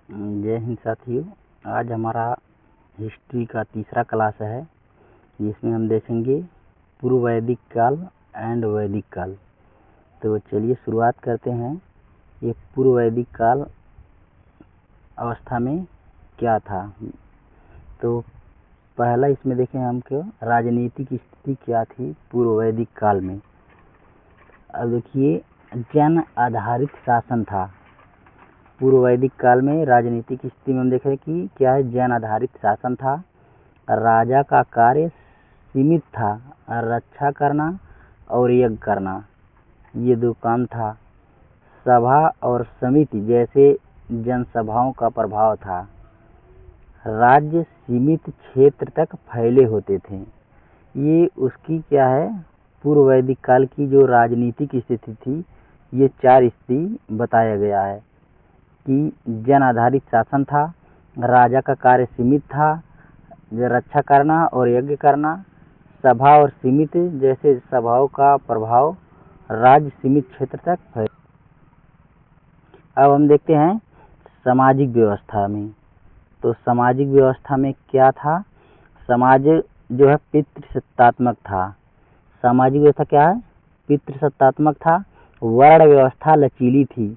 जय हिंद साथियों। आज हमारा हिस्ट्री का तीसरा क्लास है, जिसमें हम देखेंगे पूर्व वैदिक काल एंड वैदिक काल। तो चलिए शुरुआत करते हैं। ये पूर्व वैदिक काल अवस्था में क्या था। तो पहला इसमें देखें हम क्यों राजनीतिक स्थिति क्या थी पूर्व वैदिक काल में। अब देखिए, जन आधारित शासन था। पूर्व वैदिक काल में राजनीतिक स्थिति में हम देख रहे हैं कि क्या है, जन आधारित शासन था। राजा का कार्य सीमित था, रक्षा करना और यज्ञ करना, ये दो काम था। सभा और समिति जैसे जनसभाओं का प्रभाव था। राज्य सीमित क्षेत्र तक फैले होते थे। ये उसकी क्या है, पूर्व वैदिक काल की जो राजनीतिक स्थिति थी, ये चार स्थिति बताया गया है कि जन आधारित शासन था, राजा का कार्य सीमित था, रक्षा करना और यज्ञ करना, सभा और सीमित जैसे सभाओं का प्रभाव, राज्य सीमित क्षेत्र तक फैल। अब हम देखते हैं सामाजिक व्यवस्था में। तो सामाजिक व्यवस्था में क्या था, समाज जो है पितृसत्तात्मक था। सामाजिक व्यवस्था क्या है, पितृसत्तात्मक था। वर्ण व्यवस्था लचीली थी,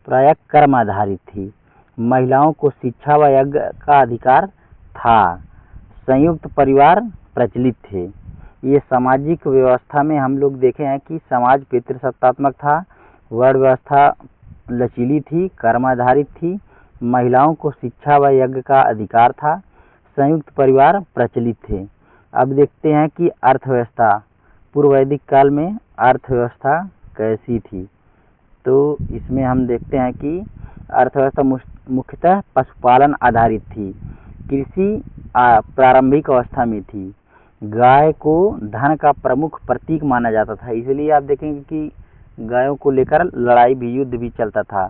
प्रायः कर्म आधारित थी। महिलाओं को शिक्षा व यज्ञ का अधिकार था। संयुक्त परिवार प्रचलित थे। ये सामाजिक व्यवस्था में हम लोग देखे हैं कि समाज पितृसत्तात्मक था, वर्ण व्यवस्था लचीली थी, कर्म आधारित थी, महिलाओं को शिक्षा व यज्ञ का अधिकार था, संयुक्त परिवार प्रचलित थे। अब देखते हैं कि अर्थव्यवस्था पूर्व वैदिक काल में अर्थव्यवस्था कैसी थी। तो इसमें हम देखते हैं कि अर्थव्यवस्था मुख्यतः पशुपालन आधारित थी। कृषि प्रारंभिक अवस्था में थी। गाय को धन का प्रमुख प्रतीक माना जाता था, इसलिए आप देखेंगे कि गायों को लेकर लड़ाई भी, युद्ध भी चलता था।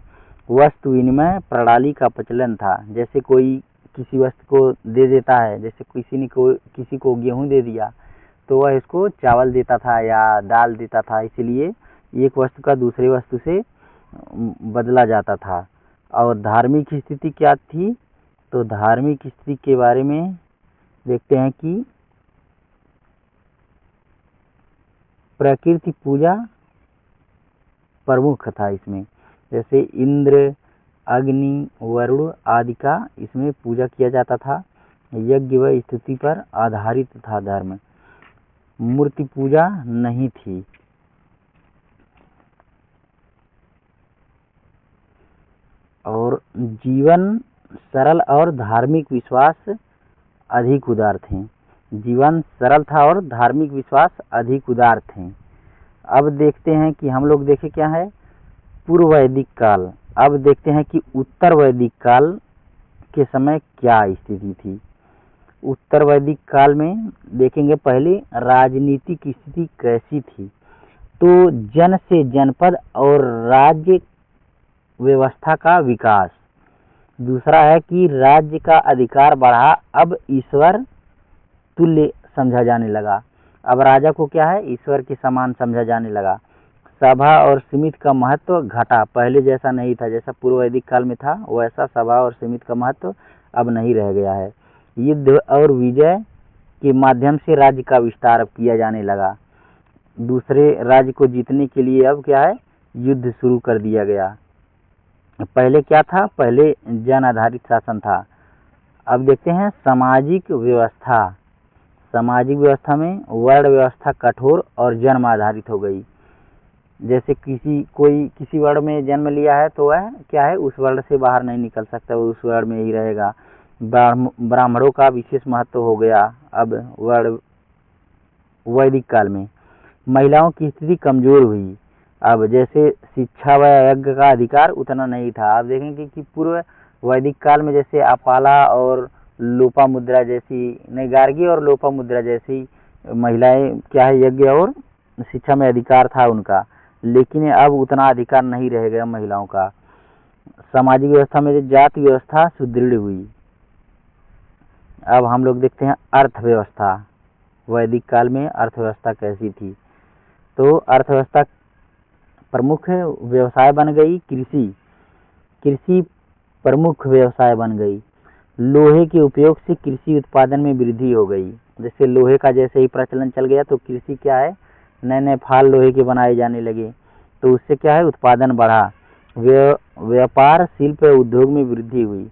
वस्तु विनिमय प्रणाली का प्रचलन था। जैसे कोई किसी वस्तु को दे देता है, जैसे किसी को गेहूं दे दिया तो वह इसको चावल देता था या दाल देता था, इसलिए एक वस्तु का दूसरे वस्तु से बदला जाता था। और धार्मिक स्थिति क्या थी, तो धार्मिक स्थिति के बारे में देखते हैं कि प्रकृति पूजा प्रमुख था इसमें। जैसे इंद्र, अग्नि, वरुण आदि का इसमें पूजा किया जाता था। यज्ञ व स्तुति पर आधारित था धर्म, मूर्ति पूजा नहीं थी। और जीवन सरल और धार्मिक विश्वास अधिक उदार थे। जीवन सरल था और धार्मिक विश्वास अधिक उदार थे। अब देखते हैं कि हम लोग देखे क्या है पूर्व वैदिक काल। अब देखते हैं कि उत्तर वैदिक काल के समय क्या स्थिति थी। उत्तर वैदिक काल में देखेंगे पहले राजनीतिक स्थिति कैसी थी। तो जन से जनपद और राज्य व्यवस्था का विकास। दूसरा है कि राज्य का अधिकार बढ़ा, अब ईश्वर तुल्य समझा जाने लगा। अब राजा को क्या है, ईश्वर के समान समझा जाने लगा। सभा और सीमित का महत्व घटा, पहले जैसा नहीं था, जैसा पूर्व वैदिक काल में था वैसा सभा और सीमित का महत्व अब नहीं रह गया है। युद्ध और विजय के माध्यम से राज्य का विस्तार अब किया जाने लगा। दूसरे राज्य को जीतने के लिए अब क्या है, युद्ध शुरू कर दिया गया। पहले क्या था, पहले जन आधारित शासन था। अब देखते हैं सामाजिक व्यवस्था। सामाजिक व्यवस्था में वर्ण व्यवस्था कठोर और जन्म आधारित हो गई। जैसे कोई किसी वर्ण में जन्म लिया है तो वह क्या है, उस वर्ण से बाहर नहीं निकल सकता, वो उस वर्ण में ही रहेगा। ब्राह्मणों का विशेष महत्व हो गया अब वैदिक काल में। महिलाओं की स्थिति कमजोर हुई। अब जैसे शिक्षा व यज्ञ का अधिकार उतना नहीं था। आप देखेंगे कि पूर्व वैदिक काल में जैसे अपाला और लोपामुद्रा जैसी, नहीं, गार्गी और लोपामुद्रा जैसी महिलाएं क्या है, यज्ञ और शिक्षा में अधिकार था उनका, लेकिन अब उतना अधिकार नहीं रह गया महिलाओं का। सामाजिक व्यवस्था में जाति व्यवस्था सुदृढ़ हुई। अब हम लोग देखते हैं अर्थव्यवस्था। वैदिक काल में अर्थव्यवस्था कैसी थी। तो अर्थव्यवस्था प्रमुख व्यवसाय बन गई कृषि। कृषि प्रमुख व्यवसाय बन गई। लोहे के उपयोग से कृषि उत्पादन में वृद्धि हो गई। जैसे लोहे का जैसे ही प्रचलन चल गया तो कृषि क्या है, नए नए फाल लोहे के बनाए जाने लगे, तो उससे क्या है, उत्पादन बढ़ा। व्यापार, शिल्प और उद्योग में वृद्धि हुई।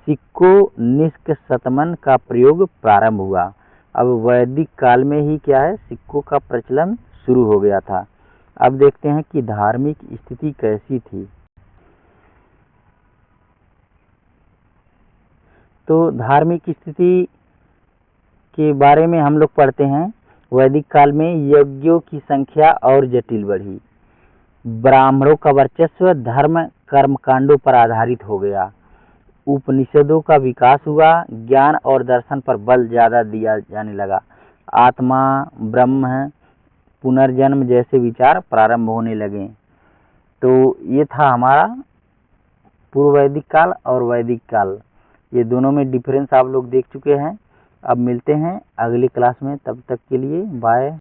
सिक्कों, निष्क, शतमन का प्रयोग प्रारंभ हुआ। अब वैदिक काल में ही क्या है, सिक्कों का प्रचलन शुरू हो गया था। अब देखते हैं कि धार्मिक स्थिति कैसी थी। तो धार्मिक स्थिति के बारे में हम लोग पढ़ते हैं। वैदिक काल में यज्ञों की संख्या और जटिल बढ़ी। ब्राह्मणों का वर्चस्व धर्म कर्मकांडों पर आधारित हो गया। उपनिषदों का विकास हुआ। ज्ञान और दर्शन पर बल ज़्यादा दिया जाने लगा। आत्मा, ब्रह्म, पुनर्जन्म जैसे विचार प्रारंभ होने लगे। तो ये था हमारा पूर्व वैदिक काल और वैदिक काल। ये दोनों में डिफरेंस आप लोग देख चुके हैं। अब मिलते हैं अगली क्लास में, तब तक के लिए बाय।